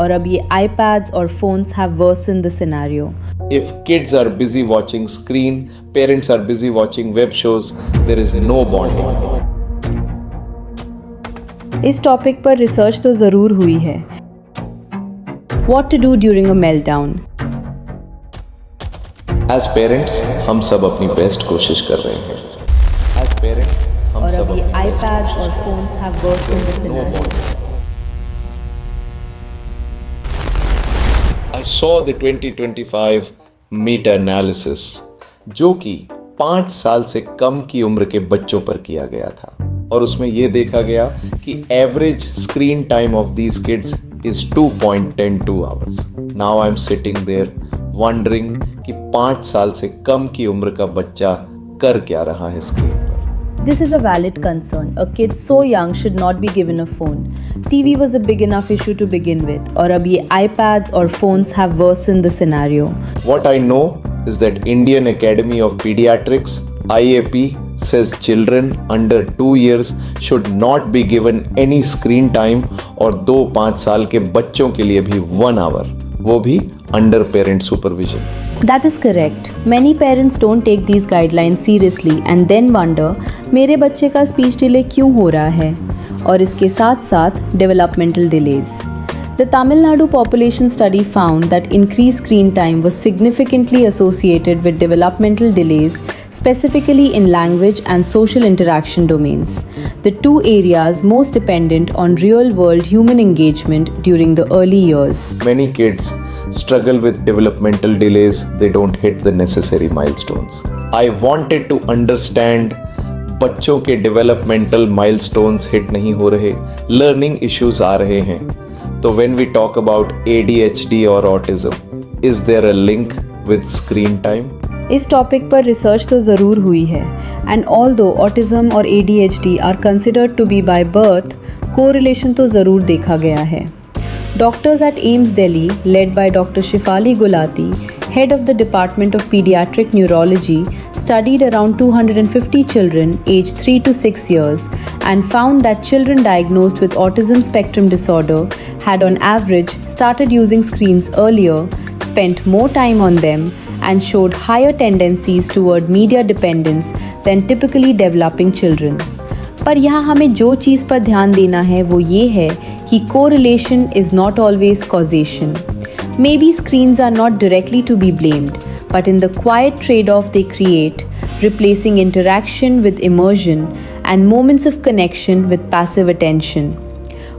और अब ये iPads और phones have worsened the scenario. If kids are busy watching screen, parents are busy watching web shows, there is no bonding. इस topic पर research तो ज़रूर हुई है. What to do during a meltdown? As parents, हम सब अपनी best कोशिश कर रहे हैं. As parents, हम और सब अब ये अपनी best iPads कोशिश और कर रहे phones have worsened the हैं. No scenario. bonding. I saw the 2025 meta-analysis जो कि 5 साल से कम की उम्र के बच्चों पर किया गया था और उसमें यह देखा गया कि average screen time of these kids is 2.12 hours. Now I'm sitting there wondering कि 5 साल से कम की उम्र का बच्चा कर क्या रहा है स्क्रीन पर. This is a valid concern. A kid so young should not be given a phone. TV was a big enough issue to begin with. और अब ये iPads और phones have worsened the scenario. What I know is that Indian Academy of Pediatrics, IAP, says children under 2 years should not be given any screen time और 2-5 साल के बच्चों के लिए भी 1 hour, वो भी under parent supervision. That is correct. Many parents don't take these guidelines seriously and then wonder मेरे बच्चे का speech delay क्यों हो रहा है और इसके साथ साथ developmental delays. The Tamil Nadu population study found that increased screen time was significantly associated with developmental delays, specifically in language and social interaction domains, the two areas most dependent on real-world human engagement during the early years. Many kids struggle with developmental delays, they don't hit the necessary milestones. I wanted to understand बच्चों के developmental milestones hit नहीं हो रहे, learning issues आ रहे हैं. तो when we talk about ADHD or autism, is there a link with screen time? इस topic पर रिसर्च तो ज़रूर हुई है एंड ऑल्दो ऑटिज़म और ADHD are considered to be by birth, correlation तो ज़रूर देखा गया है. Doctors at AIIMS Delhi, led by Dr. Shifali Gulati, head of the Department of Pediatric Neurology, studied around 250 children aged 3 to 6 years and found that children diagnosed with autism spectrum disorder had on average started using screens earlier, spent more time on them, and showed higher tendencies toward media dependence than typically developing children. पर यहाँ हमें जो चीज़ पर ध्यान देना है वो ये है कि correlation is not always causation. Maybe screens are not directly to be blamed, but in the quiet trade-off they create, replacing interaction with immersion and moments of connection with passive attention.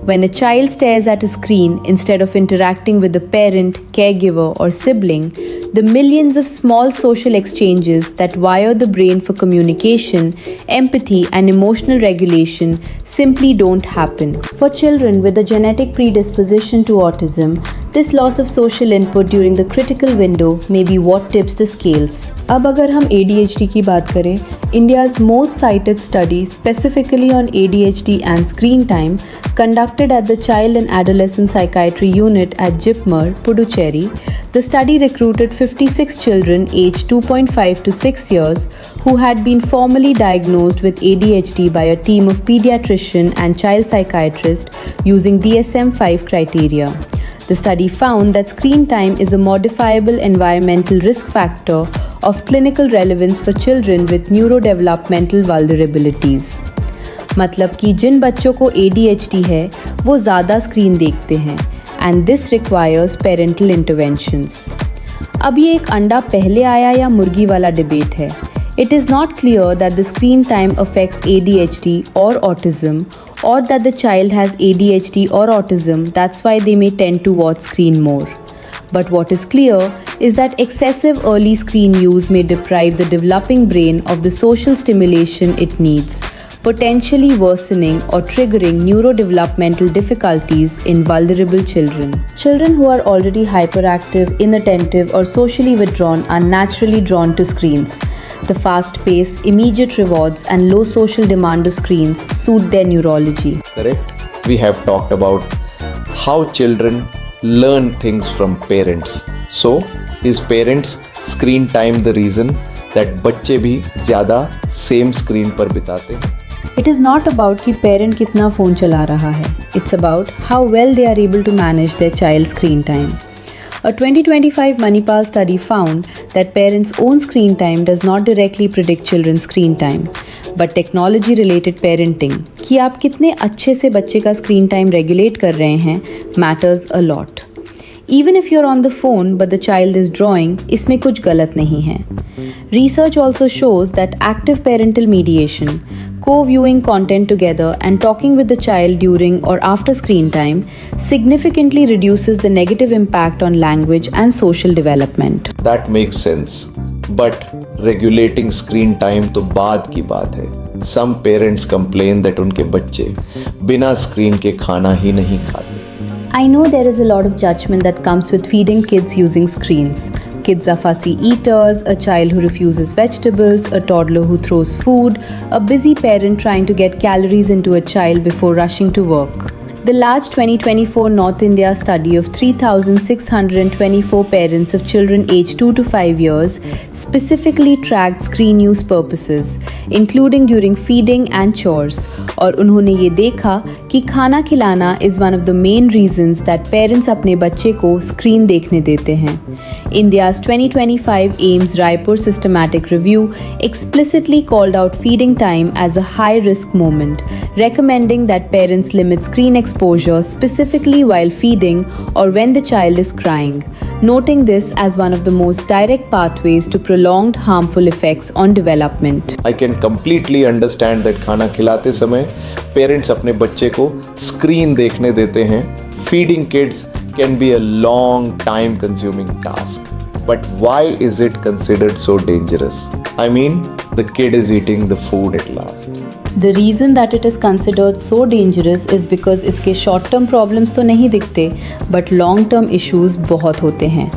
When a child stares at a screen instead of interacting with a parent, caregiver, or sibling, the millions of small social exchanges that wire the brain for communication, empathy, and emotional regulation simply don't happen. For children with a genetic predisposition to autism, this loss of social input during the critical window may be what tips the scales. अब अगर हम ADHD की बात करें, India's most cited study specifically on ADHD and screen time, conducted at the Child and Adolescent Psychiatry Unit at JIPMER, Puducherry, the study recruited 56 children aged 2.5 to 6 years who had been formally diagnosed with ADHD by a team of pediatrician and child psychiatrist using DSM-5 criteria. The study found that screen time is a modifiable environmental risk factor of clinical relevance for children with neurodevelopmental vulnerabilities. मतलब कि जिन बच्चों को ADHD है वो ज़्यादा screen देखते हैं and this requires parental interventions. अब ये एक अंडा पहले आया या मुर्गी वाला डिबेट है. It is not clear that the screen time affects ADHD or autism, or that the child has ADHD or autism, that's why they may tend to watch screen more. But what is clear is that excessive early screen use may deprive the developing brain of the social stimulation it needs, potentially worsening or triggering neurodevelopmental difficulties in vulnerable children. Children who are already hyperactive, inattentive, or socially withdrawn are naturally drawn to screens. The fast pace, immediate rewards, and low social demand of screens suit their neurology. Correct. We have talked about how children learn things from parents. So, is parents' screen time the reason that बच्चे भी ज़्यादा same screen पर बिताते हैं? It is not about कि parent कितना phone चला रहा है. It's about how well they are able to manage their child's screen time. A 2025 Manipal study found that parents' own screen time does not directly predict children's screen time, but technology-related parenting, कि आप कितने अच्छे से बच्चे का screen time regulate कर रहे हैं, matters a lot. Even if you're on the phone but the child is drawing, इसमें कुछ गलत नहीं है. Research also shows that active parental mediation, co-viewing content together and talking with the child during or after screen time significantly reduces the negative impact on language and social development. That makes sense. But regulating screen time तो बाद की बात है. Some parents complain that उनके बच्चे बिना screen के खाना ही नहीं खाते. I know there is a lot of judgment that comes with feeding kids using screens. Kids are fussy eaters, a child who refuses vegetables, a toddler who throws food, a busy parent trying to get calories into a child before rushing to work. The large 2024 North India study of 3,624 parents of children aged 2 to 5 years specifically tracked screen use purposes, including during feeding and chores. और उन्होंने ये देखा कि खाना खिलाना is one of the main reasons that parents अपने बच्चे को screen देखने देते हैं. India's 2025 AIMS Raipur systematic review explicitly called out feeding time as a high-risk moment, recommending that parents limit screen exposure specifically while feeding or when the child is crying, noting this as one of the most direct pathways to prolonged harmful effects on development. I can completely understand that खाना खिलाते समय parents अपने बच्चे को screen देखने देते हैं. Feeding kids can be a long time consuming task. But why is it considered so dangerous? I mean, the kid is eating the food at last. The reason that it is considered so dangerous is because इसके short term problems तो नहीं दिखते, but long term issues बहुत होते हैं.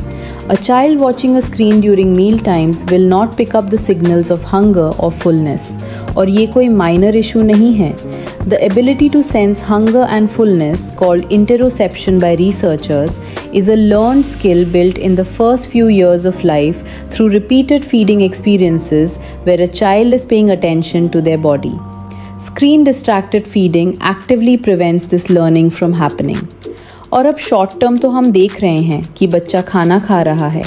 A child watching a screen during meal times will not pick up the signals of hunger or fullness. और ये कोई minor issue नहीं है. The ability to sense hunger and fullness, called interoception by researchers, is a learned skill built in the first few years of life through repeated feeding experiences where a child is paying attention to their body. Screen-distracted feeding actively prevents this learning from happening. और अब short term तो हम देख रहे हैं कि बच्चा खाना खा रहा है,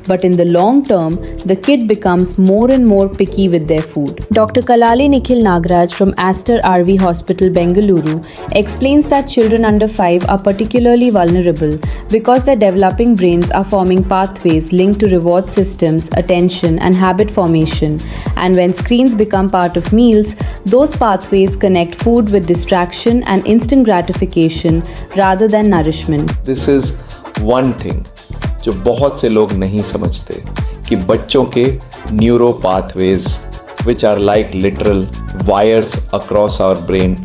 but in the long term, the kid becomes more and more picky with their food. Dr. Kalali Nikhil Nagraj from Aster RV Hospital, Bengaluru, explains that children under 5 are particularly vulnerable because their developing brains are forming pathways linked to reward systems, attention, and habit formation. And when screens become part of meals, those pathways connect food with distraction and instant gratification rather than nourishment. This is one thing जो बहुत से लोग नहीं समझते कि बच्चों के neuro pathways which are like literal wires across our brain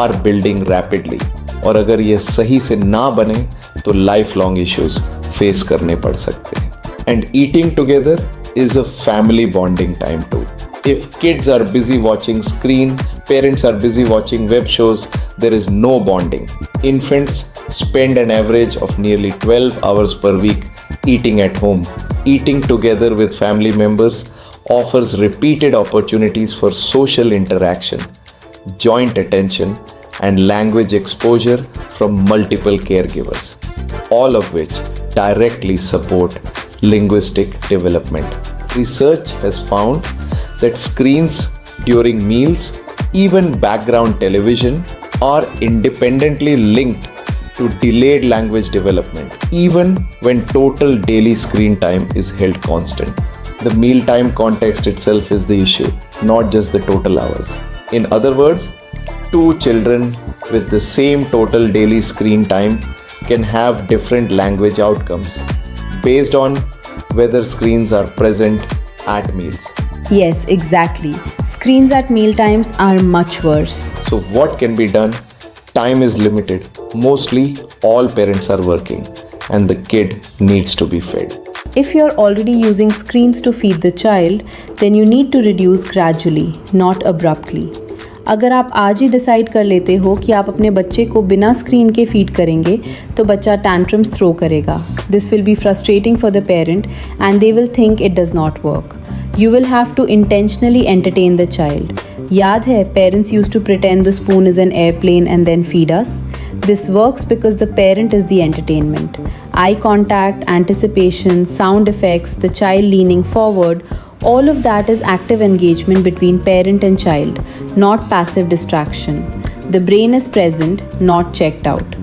are building rapidly. और अगर ये सही से ना बने तो लाइफ लॉन्ग इश्यूज फेस करने पड़ सकते हैं. And eating together is a family bonding time too. If kids are busy watching screen, parents are busy watching web shows, there is no bonding. Infants spend an average of nearly 12 hours per week eating at home. Eating together with family members offers repeated opportunities for social interaction, joint attention, and language exposure from multiple caregivers, all of which directly support linguistic development. Research has found that screens during meals, even background television, are independently linked to delayed language development, even when total daily screen time is held constant. The mealtime context itself is the issue, not just the total hours. In other words, two children with the same total daily screen time can have different language outcomes based on whether screens are present at meals. Yes, exactly. Screens at meal times are much worse. So what can be done? Time is limited. Mostly all parents are working and the kid needs to be fed. If you're already using screens to feed the child, then you need to reduce gradually, not abruptly. अगर आप आज ही decide कर लेते हो कि आप अपने बच्चे को बिना स्क्रीन के फीड करेंगे तो बच्चा टैंट्रम्स थ्रो करेगा. This will be frustrating for the parent and they will think it does not work. You will have to intentionally entertain the child. याद है, parents used to pretend the spoon is an airplane and then feed us. This works because the parent is the entertainment. Eye contact, anticipation, sound effects, the child leaning forward, all of that is active engagement between parent and child, not passive distraction. The brain is present, not checked out.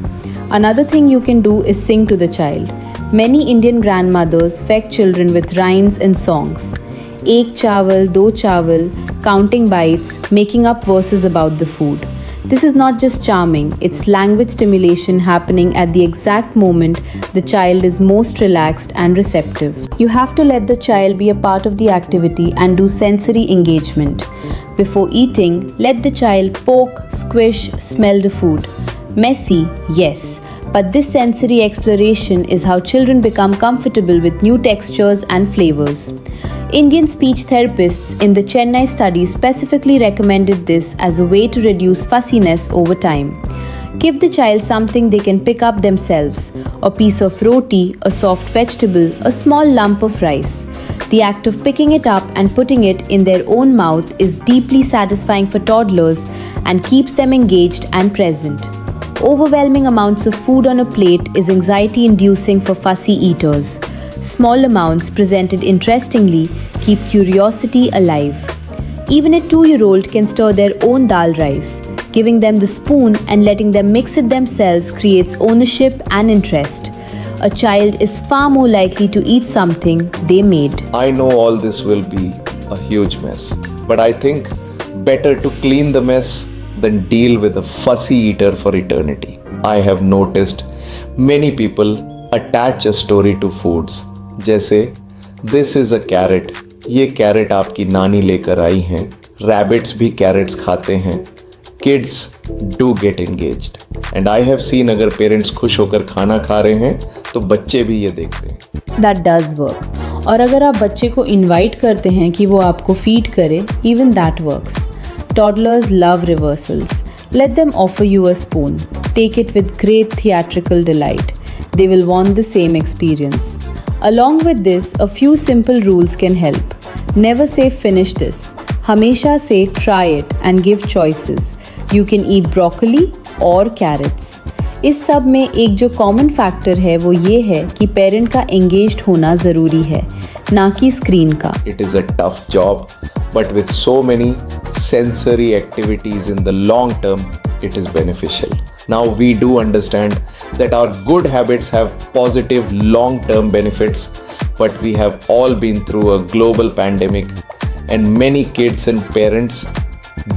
Another thing you can do is sing to the child. Many Indian grandmothers feed children with rhymes and songs. Ek chawal, do chawal, counting bites, making up verses about the food. This is not just charming, it's language stimulation happening at the exact moment the child is most relaxed and receptive. You have to let the child be a part of the activity and do sensory engagement. Before eating, let the child poke, squish, smell the food. Messy, yes. But this sensory exploration is how children become comfortable with new textures and flavors. Indian speech therapists in the Chennai study specifically recommended this as a way to reduce fussiness over time. Give the child something they can pick up themselves: a piece of roti, a soft vegetable, a small lump of rice. The act of picking it up and putting it in their own mouth is deeply satisfying for toddlers and keeps them engaged and present. Overwhelming amounts of food on a plate is anxiety-inducing for fussy eaters. Small amounts presented interestingly keep curiosity alive. Even a 2-year-old can stir their own dal rice. Giving them the spoon and letting them mix it themselves creates ownership and interest. A child is far more likely to eat something they made. I know all this will be a huge mess, but I think better to clean the mess than deal with a fussy eater for eternity. I have noticed many people attach a story to foods. जैसे this is a carat, ये carat आपकी नानी लेकर आई हैं, rabbits भी crates खाते हैं, kids do get engaged and I have seen अगर पेरेंट्स खुश होकर खाना खा रहे हैं तो बच्चे भी ये देखते हैं. That does work. और अगर आप बच्चे को इनवाइट करते हैं कि वो आपको फीड करे, even that works. Toddlers love reversals. Let them offer you a spoon. Take it with great theatrical delight. They will want the same experience. Along with this, a few simple rules can help. Never say finish this. Hamesha say try it and give choices. You can eat broccoli or carrots. इस सब में एक जो common factor है वो ये है कि पेरेंट का एंगेज्ड होना ज़रूरी है, ना कि स्क्रीन का. It is a tough job, but with so many sensory activities in the long term, it is beneficial. Now we do understand that our good habits have positive long-term benefits, but we have all been through a global pandemic and many kids and parents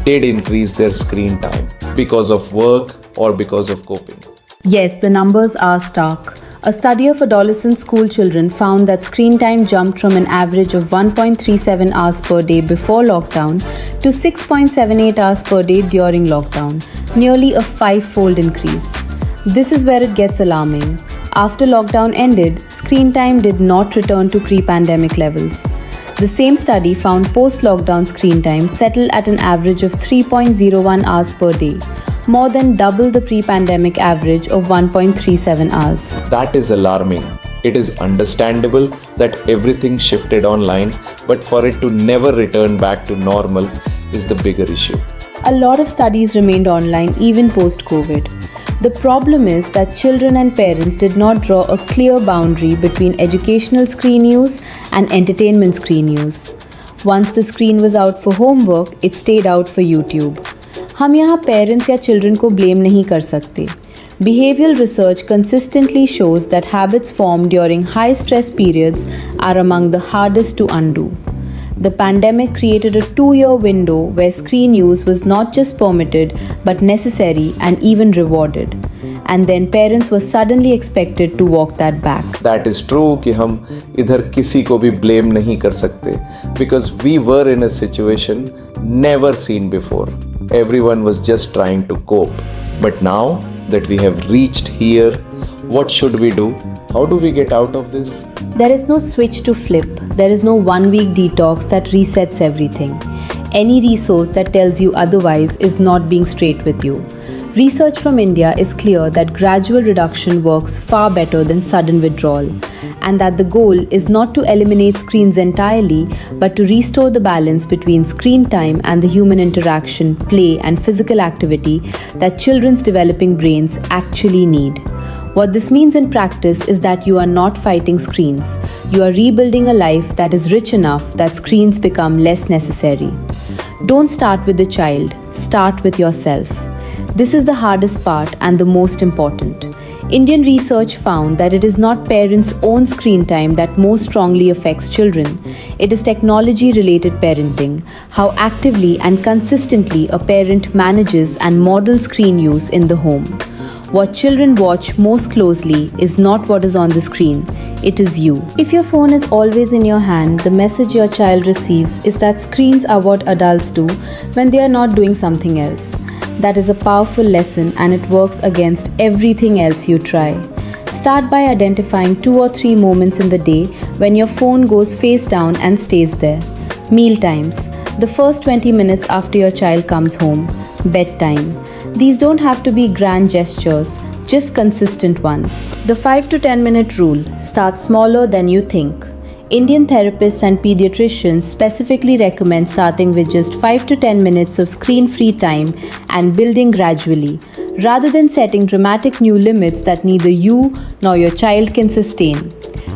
did increase their screen time because of work or because of coping. Yes, the numbers are stark. A study of adolescent school children found that screen time jumped from an average of 1.37 hours per day before lockdown to 6.78 hours per day during lockdown, nearly a 5-fold increase. This is where it gets alarming. After lockdown ended, screen time did not return to pre-pandemic levels. The same study found post-lockdown screen time settled at an average of 3.01 hours per day, more than double the pre-pandemic average of 1.37 hours. That is alarming. It is understandable that everything shifted online, but for it to never return back to normal is the bigger issue. A lot of studies remained online even post-COVID. The problem is that children and parents did not draw a clear boundary between educational screen use and entertainment screen use. Once the screen was out for homework, it stayed out for YouTube. हम यहाँ parents या children को blame नहीं कर सकते. Behavioral research consistently shows that habits formed during high stress periods are among the hardest to undo. The pandemic created a 2-year window where screen use was not just permitted but necessary and even rewarded. And then parents were suddenly expected to walk that back. That is true कि हम इधर किसी को भी blame नहीं कर सकते because we were in a situation never seen before. Everyone was just trying to cope. But now that we have reached here, what should we do? How do we get out of this? There is no switch to flip. There is no 1-week detox that resets everything. Any resource that tells you otherwise is not being straight with you. Research from India is clear that gradual reduction works far better than sudden withdrawal. and that the goal is not to eliminate screens entirely, but to restore the balance between screen time and the human interaction, play, and physical activity that children's developing brains actually need. What this means in practice is that you are not fighting screens. You are rebuilding a life that is rich enough that screens become less necessary. Don't start with the child, start with yourself. This is the hardest part and the most important. Indian research found that it is not parents' own screen time that most strongly affects children. It is technology-related parenting, how actively and consistently a parent manages and models screen use in the home. What children watch most closely is not what is on the screen, it is you. If your phone is always in your hand, the message your child receives is that screens are what adults do when they are not doing something else. That is a powerful lesson and it works against everything else you try. Start by identifying 2 or 3 moments in the day when your phone goes face down and stays there. Meal times, the first 20 minutes after your child comes home. Bedtime. These don't have to be grand gestures, just consistent ones. The 5 to 10 minute rule. Start smaller than you think. Indian therapists and pediatricians specifically recommend starting with just 5 to 10 minutes of screen-free time and building gradually, rather than setting dramatic new limits that neither you nor your child can sustain.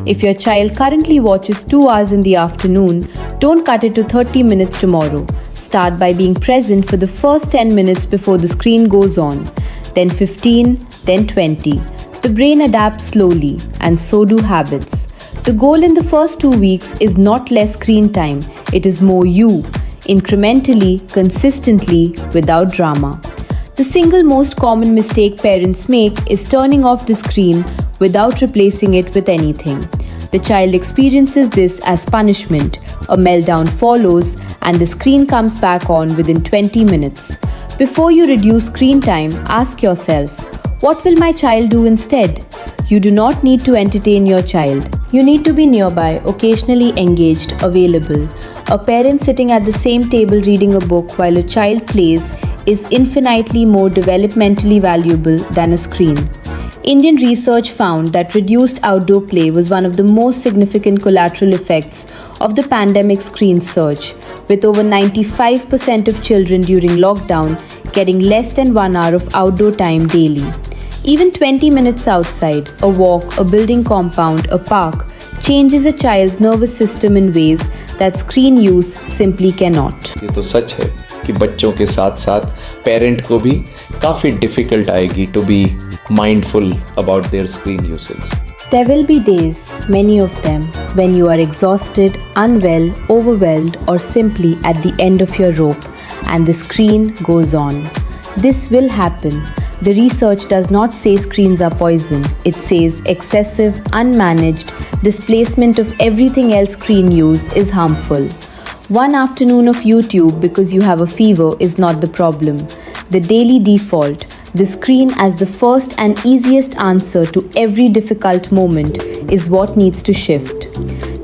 If your child currently watches 2 hours in the afternoon, don't cut it to 30 minutes tomorrow. Start by being present for the first 10 minutes before the screen goes on, then 15, then 20. The brain adapts slowly, and so do habits. The goal in the first 2 weeks is not less screen time, it is more you, incrementally, consistently, without drama. The single most common mistake parents make is turning off the screen without replacing it with anything. The child experiences this as punishment, a meltdown follows, and the screen comes back on within 20 minutes. Before you reduce screen time, ask yourself, what will my child do instead? You do not need to entertain your child. You need to be nearby, occasionally engaged, available. A parent sitting at the same table reading a book while a child plays is infinitely more developmentally valuable than a screen. Indian research found that reduced outdoor play was one of the most significant collateral effects of the pandemic screen surge, with over 95% of children during lockdown getting less than 1 hour of outdoor time daily. Even 20 minutes outside, a walk, a building compound, a park, changes a child's nervous system in ways that screen use simply cannot. ये तो सच है कि बच्चों के साथ साथ parent को भी काफ़ी डिफ़िकल्ट आएगी to be mindful about their screen usage. There will be days, many of them, when you are exhausted, unwell, overwhelmed, or simply at the end of your rope, and the screen goes on. This will happen. The research does not say screens are poison. It says excessive, unmanaged displacement of everything else screen use is harmful. One afternoon of YouTube because you have a fever is not the problem. The daily default, the screen as the first and easiest answer to every difficult moment, is what needs to shift.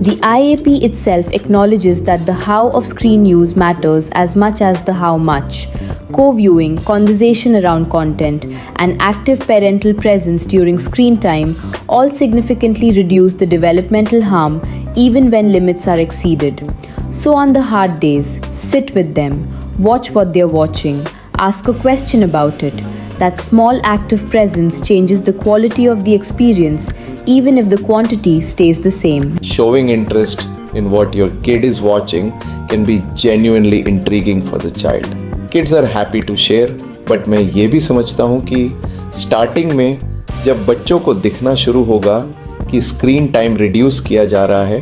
The IAP itself acknowledges that the how of screen use matters as much as the how much. Co-viewing, conversation around content, and active parental presence during screen time all significantly reduce the developmental harm even when limits are exceeded. So on the hard days, sit with them, watch what they're watching, ask a question about it. That small act of presence changes the quality of the experience even if the quantity stays the same. Showing interest in what your kid is watching can be genuinely intriguing for the child. Kids are happy to share, but मैं ये भी समझता हूँ कि starting में जब बच्चों को दिखना शुरू होगा कि स्क्रीन टाइम रिड्यूस किया जा रहा है,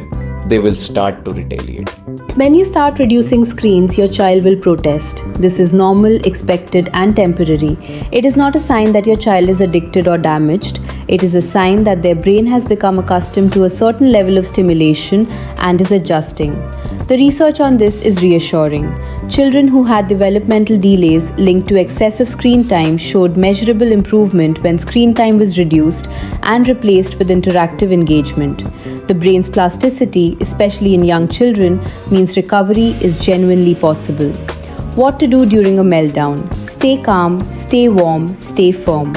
they will start to retaliate. When you start reducing screens, your child will protest. This is normal, expected, and temporary. It is not a sign that your child is addicted or damaged. It is a sign that their brain has become accustomed to a certain level of stimulation and is adjusting. The research on this is reassuring. Children who had developmental delays linked to excessive screen time showed measurable improvement when screen time was reduced and replaced with interactive engagement. The brain's plasticity, especially in young children, means recovery is genuinely possible. What to do during a meltdown? Stay calm, stay warm, stay firm.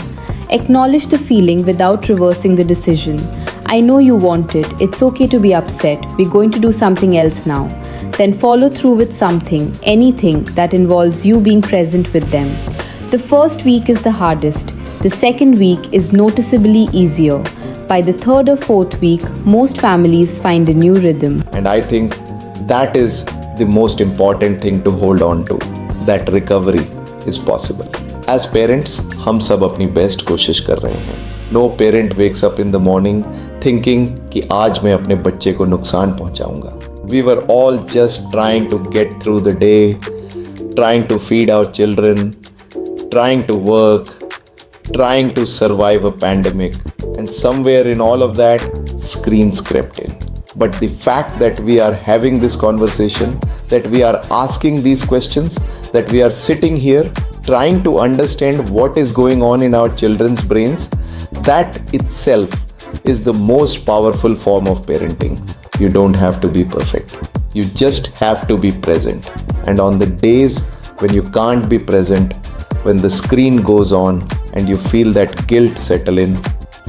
Acknowledge the feeling without reversing the decision. I know you want it. It's okay to be upset. We're going to do something else now. Then follow through with something, anything that involves you being present with them. The first week is the hardest. The second week is noticeably easier. By the third or fourth week, most families find a new rhythm. And I think that is the most important thing to hold on to, that recovery is possible. As parents, हम सब अपनी best कोशिश कर रहे हैं. No parent wakes up in the morning thinking कि आज मैं अपने बच्चे को नुकसान पहुंचाऊंगा. We were all just trying to get through the day, trying to feed our children, trying to work, trying to survive a pandemic, and somewhere in all of that, screens crept in. But the fact that we are having this conversation, that we are asking these questions, that we are sitting here trying to understand what is going on in our children's brains, that itself is the most powerful form of parenting. You don't have to be perfect. You just have to be present. And on the days when you can't be present, when the screen goes on and you feel that guilt settle in,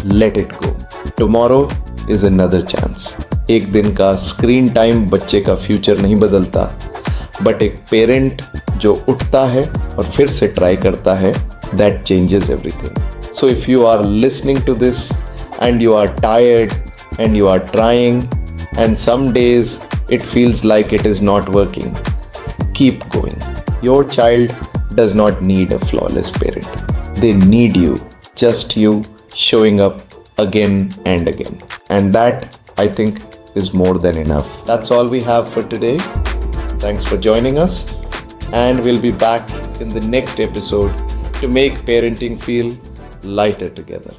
let it go. Tomorrow is another chance. एक दिन का screen time बच्चे का future नहीं बदलता, but एक parent जो उठता है और फिर से ट्राई करता है, that changes everything. So if you are listening to this and you are tired and you are trying and some days it feels like it is not working, keep going. Your child does not need a flawless parent. They need you, just you showing up again and again. And that, I think, is more than enough. That's all we have for today. Thanks for joining us. And we'll be back in the next episode to make parenting feel lighter together.